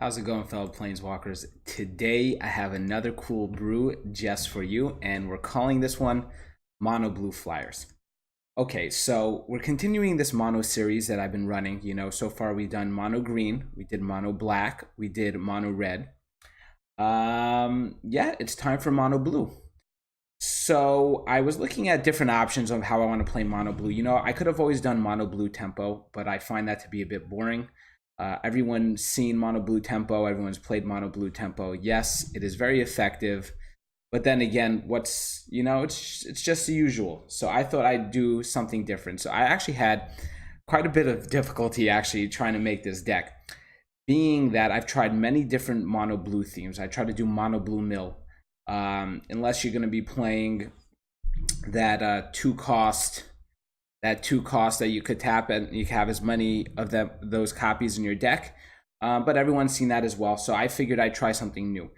How's it going, fellow Planeswalkers? Today I have another cool brew just for you, and we're calling this one Mono Blue Flyers. Okay, so we're continuing this mono series that I've been running. So far we've done mono green, we did mono black, we did mono red. Yeah, it's time for mono blue. So I was looking at different options of how I want to play mono blue. I could have always done mono blue tempo, but I find that to be a bit boring. Everyone's seen mono blue tempo. Everyone's played mono blue tempo. Yes, it is very effective. But then again, it's just the usual. So I thought I'd do something different. So I actually had quite a bit of difficulty actually trying to make this deck, being that I've tried many different mono blue themes. I tried to do mono blue mill. Unless you're going to be playing that two cost that you could tap and you have as many of those copies in your deck. But everyone's seen that as well. So I figured I'd try something new.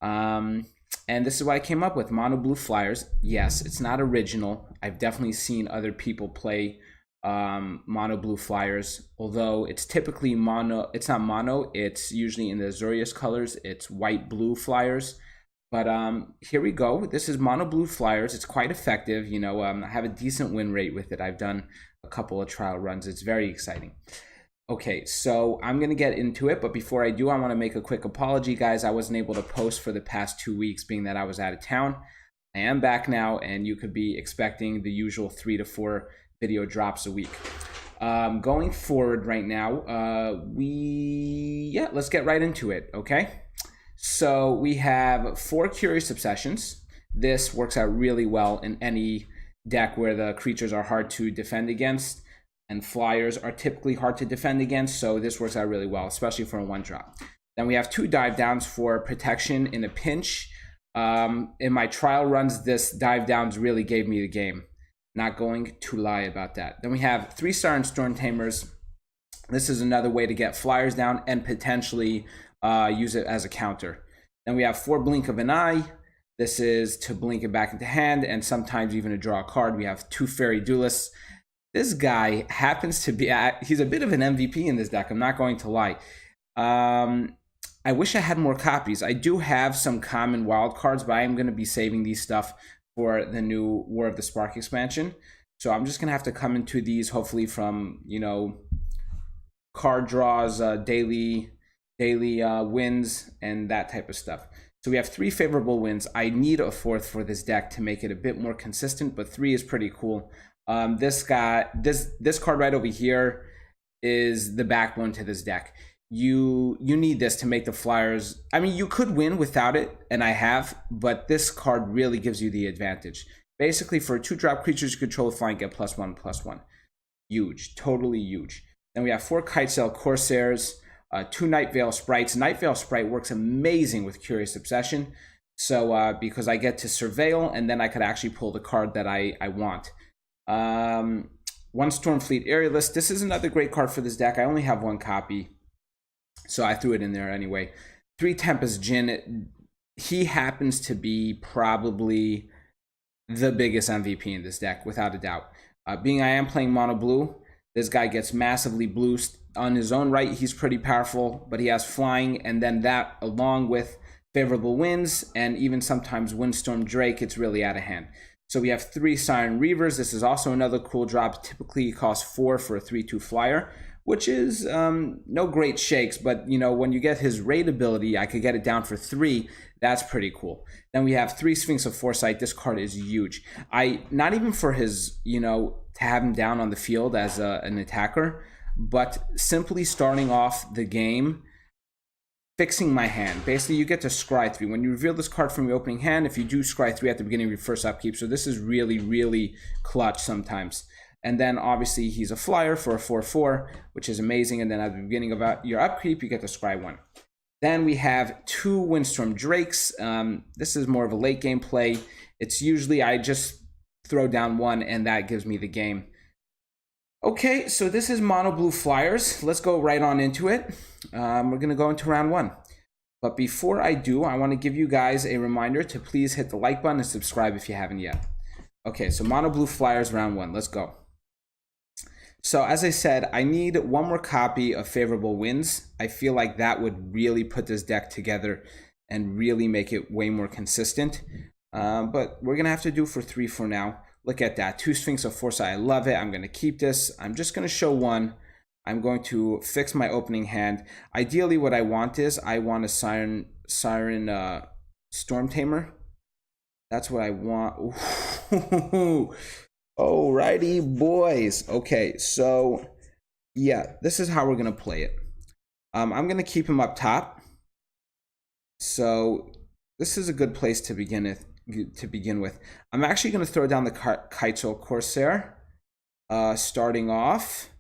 And this is what I came up with, Mono Blue Flyers. Yes, it's not original. I've definitely seen other people play Mono Blue Flyers, although it's typically mono. It's not mono. It's usually in the Azorius colors. It's white blue flyers. But here we go. This is Mono Blue Flyers. It's quite effective. I have a decent win rate with it. I've done a couple of trial runs. It's very exciting. Okay, so I'm going to get into it. But before I do, I want to make a quick apology, guys. I wasn't able to post for the past 2 weeks, being that I was out of town. I am back now, and you could be expecting the usual 3 to 4 video drops a week. Going forward right now, let's get right into it, okay? So we have 4 Curious Obsessions. This works out really well in any deck where the creatures are hard to defend against, and flyers are typically hard to defend against, so this works out really well, especially for a 1-drop. Then we have 2 dive downs for protection in a pinch. In my trial runs, this dive downs really gave me the game. Not going to lie about that. Then we have 3 Siren Storm Tamers. This is another way to get flyers down and potentially use it as a counter. Then we have 4 Blink of an Eye. This is to blink it back into hand and sometimes even to draw a card. We have 2 Fairy Duelists. This guy happens to be, he's a bit of an MVP in this deck, I'm not going to lie. I wish I had more copies. I do have some common wild cards, but I am going to be saving these stuff for the new War of the Spark expansion. So I'm just going to have to come into these hopefully from, card draws, daily wins, and that type of stuff. So we have 3 favorable wins. I need a 4th for this deck to make it a bit more consistent, but 3 is pretty cool. This card right over here is the backbone to this deck. You need this to make the flyers. I mean, you could win without it, and I have, but this card really gives you the advantage. Basically, for 2-drop creatures you control flying, get +1/+1. Huge, totally huge. Then we have 4 Kitesail Corsairs, 2 Night Veil Sprites. Night Veil Sprite works amazing with Curious Obsession. So because I get to surveil, and then I could actually pull the card that I want. 1 Stormfleet Aerialist. This is another great card for this deck. I only have 1 copy, so I threw it in there anyway. 3 Tempest Jin. He happens to be probably the biggest MVP in this deck, without a doubt. Being I am playing mono blue, this guy gets massively boosted. On his own right, he's pretty powerful, but he has flying, and then that, along with favorable winds, and even sometimes Windstorm Drake, it's really out of hand. So we have 3 Siren Reavers. This is also another cool drop. Typically, it costs 4 for a 3/2 flyer, which is no great shakes, but when you get his raid ability, I could get it down for 3. That's pretty cool. Then we have 3 Sphinx of Foresight. This card is huge. Not even for his, to have him down on the field as an attacker, but simply starting off the game, fixing my hand. Basically, you get to scry 3. When you reveal this card from your opening hand, if you do scry 3 at the beginning of your first upkeep, so this is really, really clutch sometimes. And then obviously he's a flyer for a 4/4, which is amazing. And then at the beginning of your upkeep, you get to scry 1. Then we have 2 Windstorm Drakes. This is more of a late game play. It's usually I just throw down 1 and that gives me the game. Okay, so this is Mono Blue Flyers. Let's go right on into it. We're going to go into round 1. But before I do, I want to give you guys a reminder to please hit the like button and subscribe if you haven't yet. Okay, so Mono Blue Flyers round 1. Let's go. So as I said, I need one more copy of Favorable Winds. I feel like that would really put this deck together and really make it way more consistent. But we're going to have to do for 3 for now. Look at that. 2 Sphinx of Foresight. I love it. I'm going to keep this. I'm just going to show 1. I'm going to fix my opening hand. Ideally, what I want is I want a Siren Storm Tamer. That's what I want. Alrighty, boys. Okay, so yeah, this is how we're gonna play it. I'm gonna keep him up top. So this is a good place to begin with. I'm actually gonna throw down the Kaito Corsair. Starting off,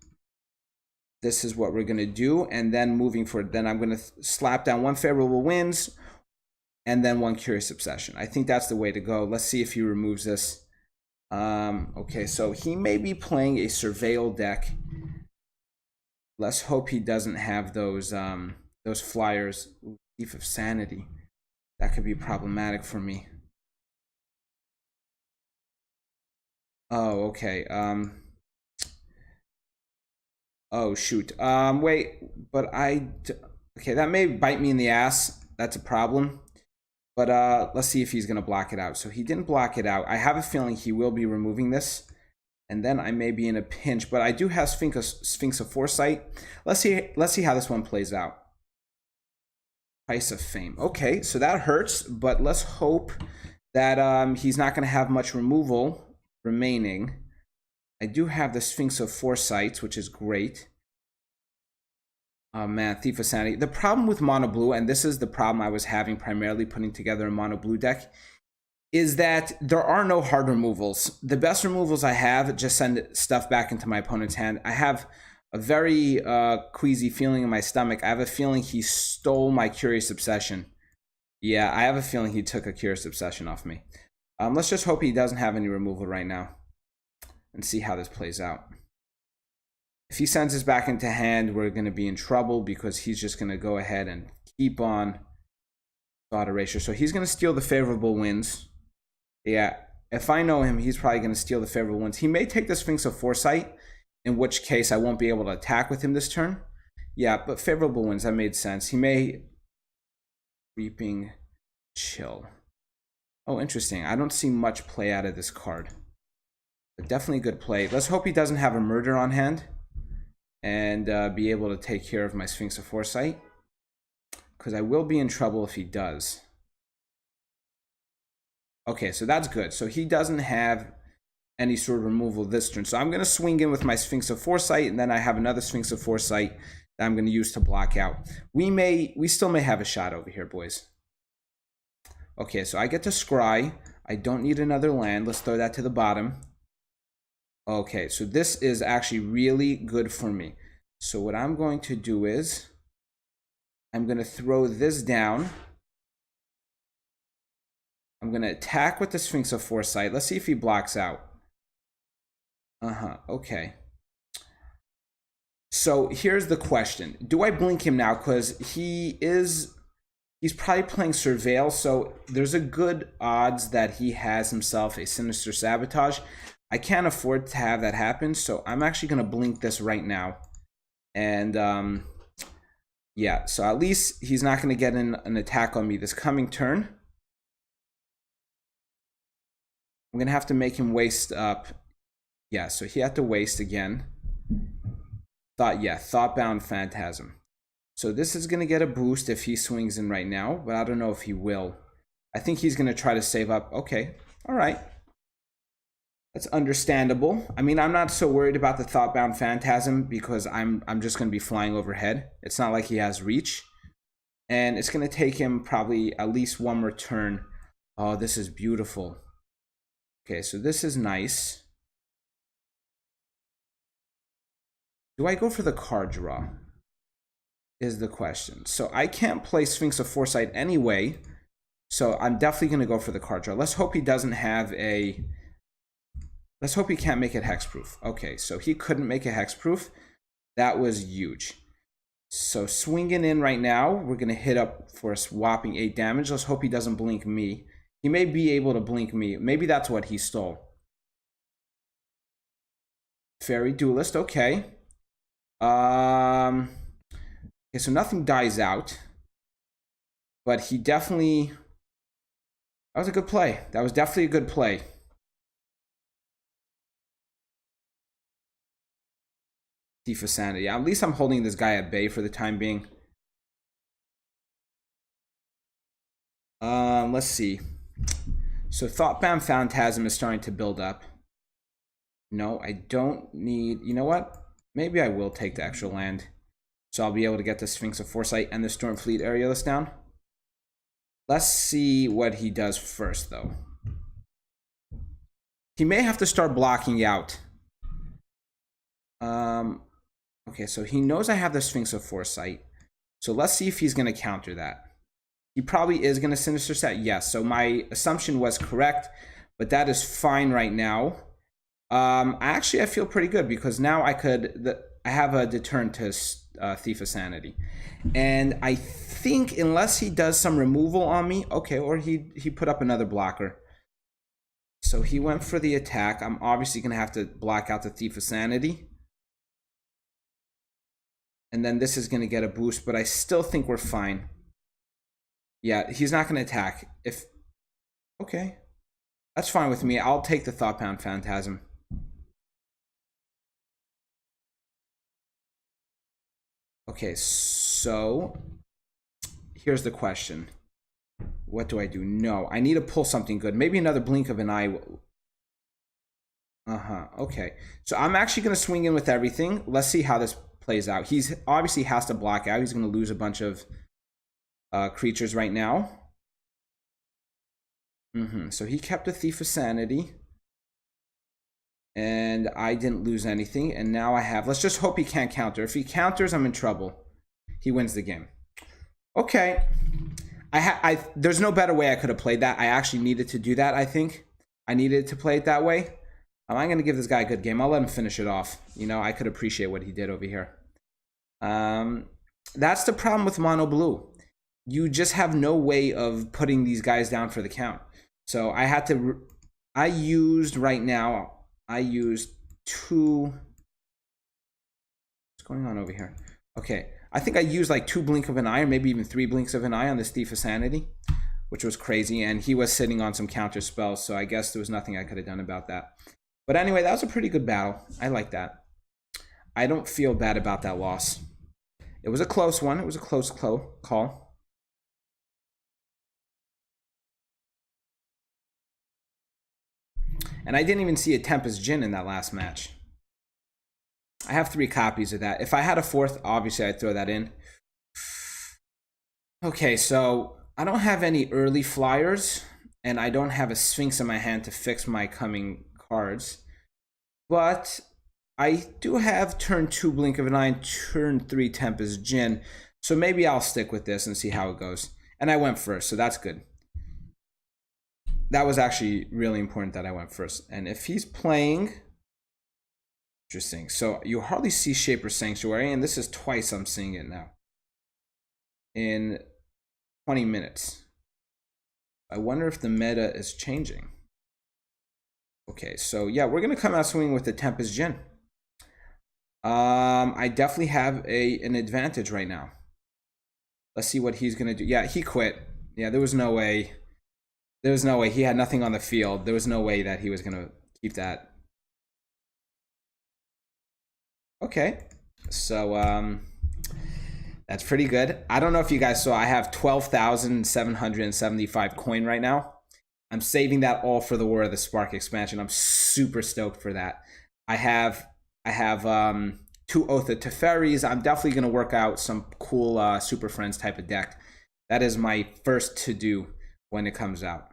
this is what we're gonna do, and then moving forward, then I'm gonna slap down 1 Favorable Winds, and then 1 Curious Obsession. I think that's the way to go. Let's see if he removes this. Okay, so he may be playing a Surveil deck. Let's hope he doesn't have those flyers. Ooh, Thief of Sanity. That could be problematic for me. Oh, okay. Oh, shoot. Wait, but okay, that may bite me in the ass. That's a problem. But let's see if he's going to block it out. So he didn't block it out. I have a feeling he will be removing this. And then I may be in a pinch. But I do have Sphinx of Foresight. Let's see how this one plays out. Price of Fame. Okay, so that hurts. But let's hope that he's not going to have much removal remaining. I do have the Sphinx of Foresight, which is great. Oh man, Thief of Sanity. The problem with mono blue, and this is the problem I was having primarily putting together a mono blue deck, is that there are no hard removals. The best removals I have just send stuff back into my opponent's hand. I have a very queasy feeling in my stomach. I have a feeling he stole my Curious Obsession. Yeah, I have a feeling he took a Curious Obsession off me. Let's just hope he doesn't have any removal right now and see how this plays out. If he sends this back into hand, we're going to be in trouble because he's just going to go ahead and keep on thought erasure. So he's going to steal the Favorable Winds. Yeah, if I know him, he's probably going to steal the Favorable Winds. He may take the Sphinx of Foresight, in which case I won't be able to attack with him this turn. Yeah, but Favorable Winds, that made sense. He may Reaping Chill. Oh, interesting. I don't see much play out of this card. But definitely good play. Let's hope he doesn't have a Murder on hand and be able to take care of my Sphinx of Foresight, because I will be in trouble if he does. Okay, so that's good. So he doesn't have any sort of removal this turn. So I'm going to swing in with my Sphinx of Foresight, and then I have another Sphinx of Foresight that I'm going to use to block out. We still may have a shot over here, boys. Okay, so I get to scry. I don't need another land. Let's throw that to the bottom. Okay, so this is actually really good for me. So what I'm going to do is I'm going to throw this down. I'm going to attack with the Sphinx of Foresight. Let's see if he blocks out. Okay. So here's the question. Do I blink him now? Because he's probably playing Surveil, so there's a good odds that he has himself a Sinister Sabotage. I can't afford to have that happen, so I'm actually going to blink this right now. And yeah, so at least he's not going to get an attack on me this coming turn. I'm going to have to make him waste up. Yeah, so he had to waste again. Thoughtbound Phantasm. So this is going to get a boost if he swings in right now, but I don't know if he will. I think he's going to try to save up. Okay, all right. That's understandable. I mean, I'm not so worried about the Thoughtbound Phantasm because I'm just going to be flying overhead. It's not like he has reach. And it's going to take him probably at least one more turn. Oh, this is beautiful. Okay, so this is nice. Do I go for the card draw? Is the question. So I can't play Sphinx of Foresight anyway. So I'm definitely going to go for the card draw. Let's hope he doesn't have a... Let's hope he can't make it hexproof. Okay, so he couldn't make it hexproof. That was huge. So swinging in right now, we're going to hit up for a whopping 8 damage. Let's hope he doesn't blink me. He may be able to blink me. Maybe that's what he stole. Fairy Duelist, okay. Okay, so nothing dies out. But he definitely... That was a good play. That was definitely a good play. Thief of Sanity. At least I'm holding this guy at bay for the time being. Let's see. So Thoughtbound Phantasm is starting to build up. No, I don't need... You know what? Maybe I will take the extra land. So I'll be able to get the Sphinx of Foresight and the Stormfleet Aerialist down. Let's see what he does first, though. He may have to start blocking out. Okay, so he knows I have the Sphinx of Foresight. So let's see if he's going to counter that. He probably is going to Sinister Set. Yes, so my assumption was correct, but that is fine right now. Actually, I feel pretty good because now I have a deterrent to Thief of Sanity. And I think unless he does some removal on me, okay, or he put up another blocker. So he went for the attack. I'm obviously going to have to block out the Thief of Sanity. And then this is going to get a boost, but I still think we're fine. Yeah, he's not going to attack. Okay. That's fine with me. I'll take the Thoughtbound Phantasm. Okay, so here's the question. What do I do? No, I need to pull something good. Maybe another blink of an eye. Okay. So I'm actually going to swing in with everything. Let's see how this plays out. He's obviously has to block out. He's going to lose a bunch of creatures right now. So he kept a Thief of Sanity. And I didn't lose anything. And now I have... Let's just hope he can't counter. If he counters, I'm in trouble. He wins the game. Okay. There's no better way I could have played that. I actually needed to do that, I think. I needed to play it that way. I'm going to give this guy a good game. I'll let him finish it off. You know, I could appreciate what he did over here. That's the problem with mono blue. You just have no way of putting these guys down for the count. So I had to... I used two... What's going on over here? Okay. I think I used like 2 blink of an eye, or maybe even 3 blinks of an eye on this Thief of Sanity, which was crazy. And he was sitting on some counter spells, so I guess there was nothing I could have done about that. But anyway, that was a pretty good battle. I like that. I don't feel bad about that loss. It was a close one. It was a close call. And I didn't even see a Tempest Jin in that last match. I have 3 copies of that. If I had a 4th, obviously I'd throw that in. Okay, so I don't have any early flyers, and I don't have a Sphinx in my hand to fix my coming cards. But I do have turn 2 Blink of an Eye and turn 3 Tempest Jin. So maybe I'll stick with this and see how it goes. And I went first, so that's good. That was actually really important that I went first. And if he's playing... Interesting. So you hardly see Shaper Sanctuary, and this is twice I'm seeing it now. In 20 minutes. I wonder if the meta is changing. Okay, so yeah, we're going to come out swinging with the Tempest Jin. I definitely have an advantage right now. Let's see what he's going to do. Yeah, he quit. Yeah, there was no way. There was no way. He had nothing on the field. There was no way that he was going to keep that. Okay, so that's pretty good. I don't know if you guys saw, I have 12,775 coin right now. I'm saving that all for the War of the Spark expansion. I'm super stoked for that. I have 2 Oath of Teferis. I'm definitely going to work out some cool Super Friends type of deck. That is my first to do when it comes out.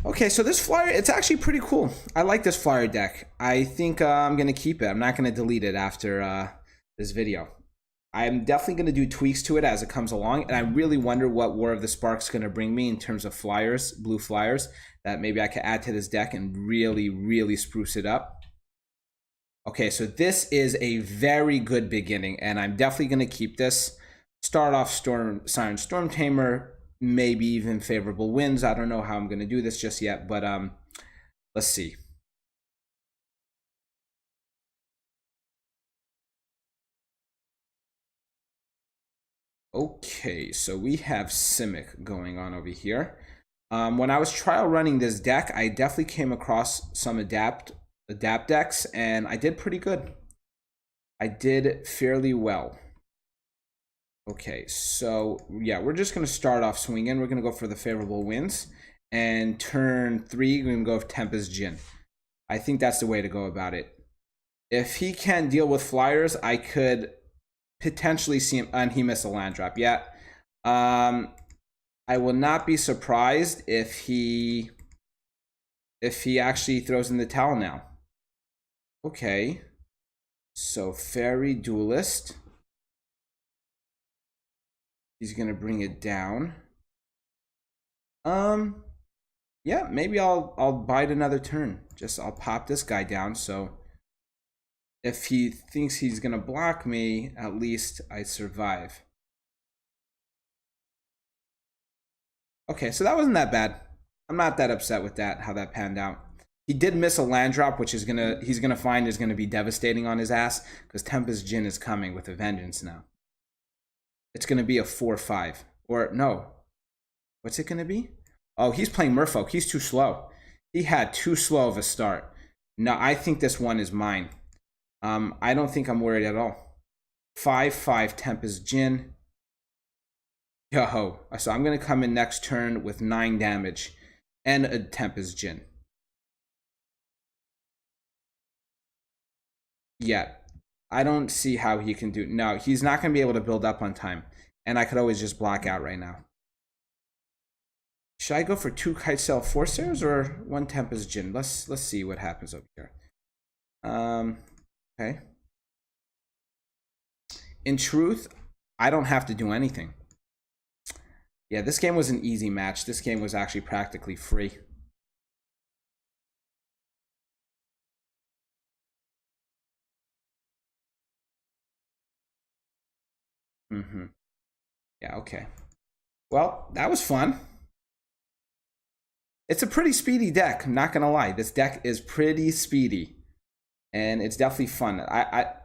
Okay, so this flyer, it's actually pretty cool. I like this flyer deck. I think I'm going to keep it. I'm not going to delete it after this video. I'm definitely going to do tweaks to it as it comes along, and I really wonder what War of the Spark's going to bring me in terms of flyers, blue flyers, that maybe I could add to this deck and really, really spruce it up. Okay, so this is a very good beginning, and I'm definitely going to keep this. Start off Siren Storm Tamer, maybe even favorable winds. I don't know how I'm going to do this just yet, but let's see. Okay, so we have Simic going on over here. When I was trial running this deck, I definitely came across some adapt decks, and I did pretty good. I did fairly well. Okay, so yeah, we're just going to start off swinging. We're going to go for the favorable winds. And turn 3, we're going to go with Tempest Jin. I think that's the way to go about it. If he can't deal with flyers, I could potentially see him, and he missed a land drop. Yeah. I will not be surprised if he actually throws in the towel now. Okay. So Fairy Duelist. He's gonna bring it down. Yeah, maybe I'll bide another turn. I'll pop this guy down, so if he thinks he's gonna block me, at least I survive. Okay, so that wasn't that bad. I'm not that upset with that, how that panned out. He did miss a land drop, which he's gonna find is gonna be devastating on his ass, because Tempest Jin is coming with a vengeance now. It's gonna be a 4/5. Or no. What's it gonna be? Oh, he's playing Merfolk. He's too slow. He had too slow of a start. No, I think this one is mine. I don't think I'm worried at all. 5/5 Tempest Jin. Yo-ho. So I'm going to come in next turn with 9 damage and a Tempest Jin. Yeah. I don't see how he can do... No, he's not going to be able to build up on time. And I could always just block out right now. Should I go for 2 Kitesail Forcers or 1 Tempest Jin? Let's see what happens over here. Okay. In truth, I don't have to do anything. Yeah, this game was an easy match. This game was actually practically free. Yeah, okay. Well, that was fun. It's a pretty speedy deck, I'm not gonna lie. This deck is pretty speedy. And it's definitely fun.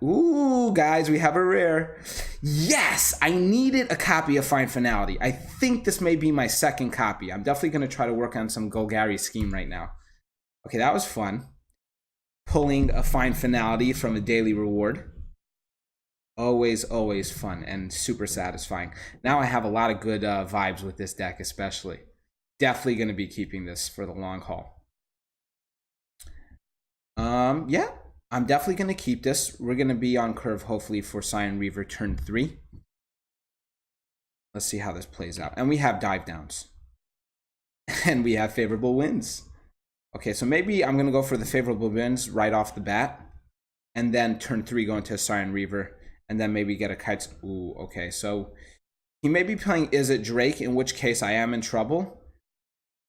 Ooh, guys, we have a rare. Yes, I needed a copy of Fine Finality. I think this may be my second copy. I'm definitely going to try to work on some Golgari scheme right now. Okay, that was fun. Pulling a Fine Finality from a daily reward. Always, always fun and super satisfying. Now I have a lot of good vibes with this deck, especially. Definitely going to be keeping this for the long haul. Yeah. I'm definitely going to keep this. We're going to be on curve, hopefully, for Cyan Reaver turn 3. Let's see how this plays out. And we have dive downs. And we have favorable winds. Okay, so maybe I'm going to go for the favorable winds right off the bat. And then turn 3 go into a Cyan Reaver. And then maybe get a Kite. Ooh, okay. So he may be playing Is It Drake, in which case I am in trouble.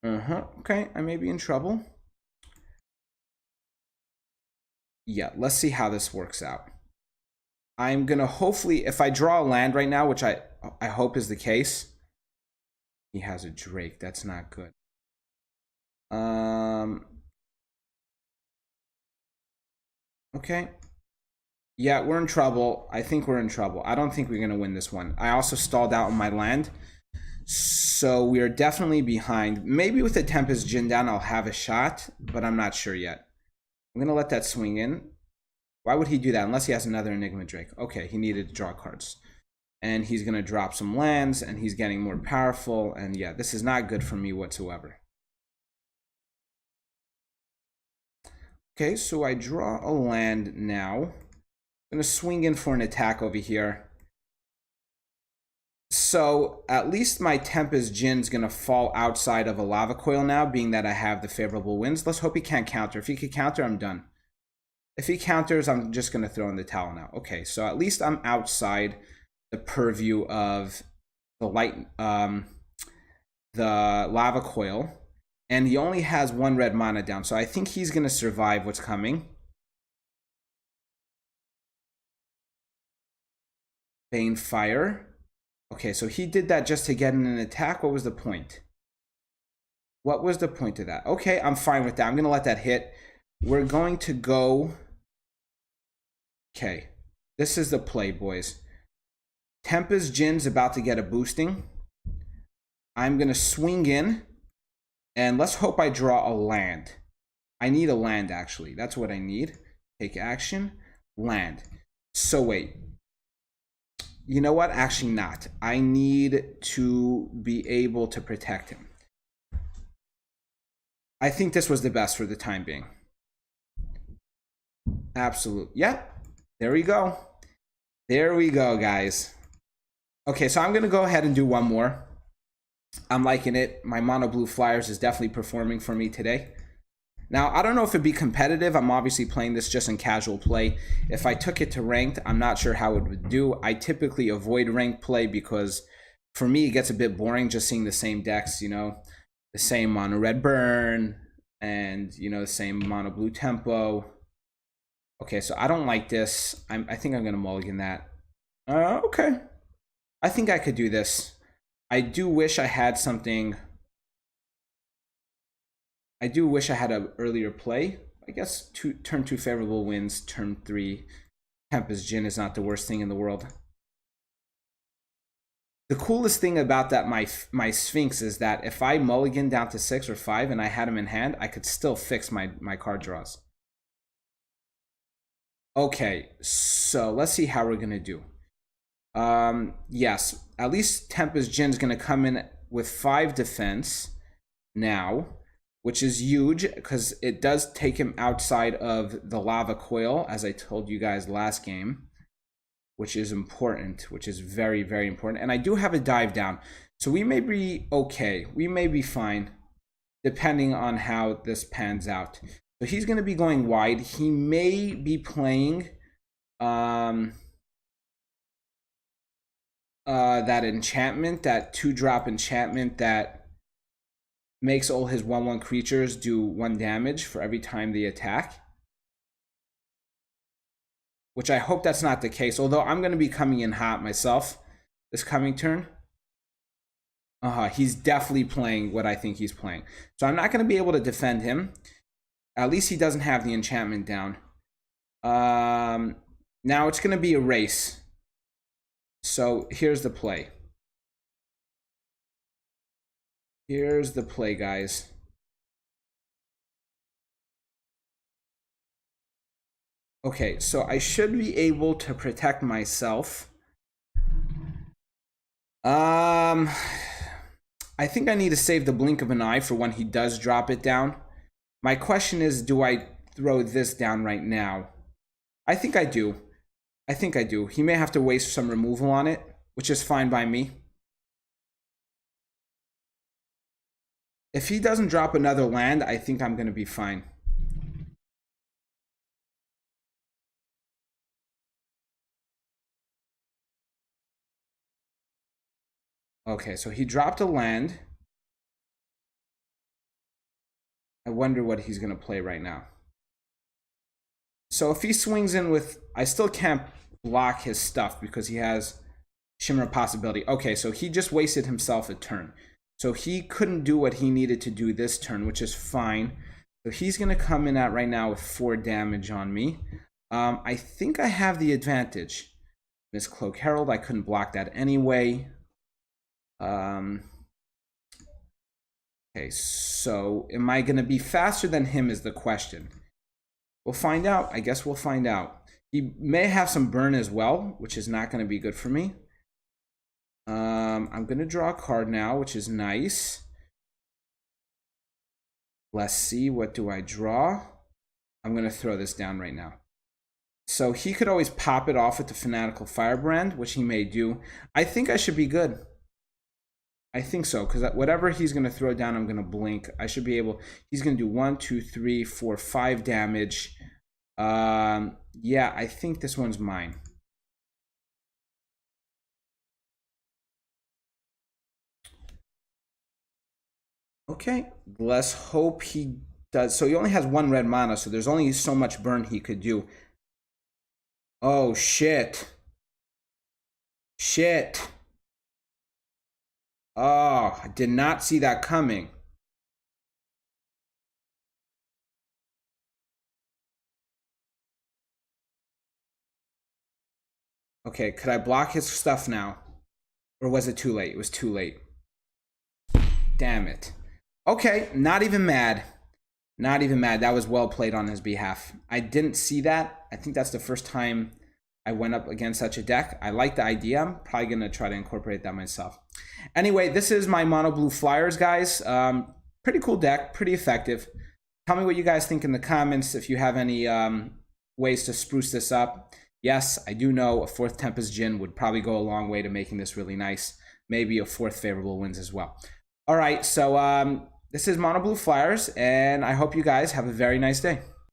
Okay, I may be in trouble. Yeah, let's see how this works out. I'm going to hopefully, if I draw a land right now, which I hope is the case. He has a Drake. That's not good. Okay. Yeah, we're in trouble. I think we're in trouble. I don't think we're going to win this one. I also stalled out on my land. So we are definitely behind. Maybe with the Tempest Jin down, I'll have a shot, but I'm not sure yet. I'm going to let that swing in. Why would he do that? Unless he has another Enigma Drake. Okay, he needed to draw cards. And he's going to drop some lands, and he's getting more powerful. And yeah, this is not good for me whatsoever. Okay, so I draw a land now. I'm going to swing in for an attack over here. So at least my Tempest Jin's going to fall outside of a Lava Coil now, being that I have the favorable winds. Let's hope he can't counter. If he can counter, I'm done. If he counters, I'm just going to throw in the towel now. Okay, so at least I'm outside the purview of the Lava Coil. And he only has 1 red mana down, so I think he's going to survive what's coming. Banefire. Okay, so he did that just to get in an attack. What was the point? What was the point of that? Okay, I'm fine with that. I'm going to let that hit. We're going to go... Okay, this is the play, boys. Tempest Jin's about to get a boosting. I'm going to swing in, and let's hope I draw a land. I need a land, actually. That's what I need. Take action, land. So wait. You know what? Actually not. I need to be able to protect him. I think this was the best for the time being. Absolute. Yep. There we go. There we go, guys. Okay, so I'm going to go ahead and do one more. I'm liking it. My mono blue flyers is definitely performing for me today. Now, I don't know if it'd be competitive. I'm obviously playing this just in casual play. If I took it to ranked, I'm not sure how it would do. I typically avoid ranked play because for me, it gets a bit boring just seeing the same decks, you know, the same mono red burn and, you know, the same mono blue tempo. Okay, so I don't like this. I think I'm going to mulligan that. Okay. I think I could do this. I do wish I had something... I do wish I had an earlier play. I guess turn 2 favorable wins, turn 3 Tempest Jin is not the worst thing in the world. The coolest thing about that my Sphinx is that if I mulligan down to 6 or 5 and I had him in hand, I could still fix my card draws. Okay, so let's see how we're gonna do. Yes, at least Tempest Jin is gonna come in with 5 defense now, which is huge because it does take him outside of the lava coil, as I told you guys last game, which is important, which is very, very important. And I do have a dive down, so we may be okay. We may be fine, depending on how this pans out. So he's going to be going wide. He may be playing that enchantment, that 2-drop enchantment that makes all his 1/1 creatures do 1 damage for every time they attack. Which I hope that's not the case, although I'm going to be coming in hot myself this coming turn. He's definitely playing what I think he's playing. So I'm not going to be able to defend him. At least he doesn't have the enchantment down. Now it's going to be a race. So here's the play. Here's the play, guys. Okay, so I should be able to protect myself. I think I need to save the blink of an eye for when he does drop it down. My question is, do I throw this down right now? I think I do. I think I do. He may have to waste some removal on it, which is fine by me. If he doesn't drop another land, I think I'm going to be fine. Okay, so he dropped a land. I wonder what he's going to play right now. So if he swings in with... I still can't block his stuff because he has Shimmer Possibility. Okay, so he just wasted himself a turn. So he couldn't do what he needed to do this turn, which is fine. So he's going to come in at right now with 4 damage on me. I think I have the advantage. Miss Cloak Herald, I couldn't block that anyway. Okay, so am I going to be faster than him is the question. We'll find out. I guess we'll find out. He may have some burn as well, which is not going to be good for me. I'm going to draw a card now, which is nice. Let's see, what do I draw? I'm going to throw this down right now. So he could always pop it off with the Fanatical Firebrand, which he may do. I think I should be good. I think so, because whatever he's going to throw down, I'm going to blink. I should be able... He's going to do 1, 2, 3, 4, 5 damage. Yeah, I think this one's mine. Okay, let's hope he does. So he only has 1 red mana, so there's only so much burn he could do. Oh, shit. Shit. Oh, I did not see that coming. Okay, could I block his stuff now? Or was it too late? It was too late. Damn it. Okay, not even mad. Not even mad. That was well played on his behalf. I didn't see that. I think that's the first time I went up against such a deck. I like the idea. I'm probably going to try to incorporate that myself. Anyway, this is my mono blue flyers, guys. Pretty cool deck, pretty effective. Tell me what you guys think in the comments if you have any ways to spruce this up. Yes, I do know a 4th Tempest Jin would probably go a long way to making this really nice. Maybe a 4th favorable wins as well. All right, so this is Mono Blue Flyers, and I hope you guys have a very nice day.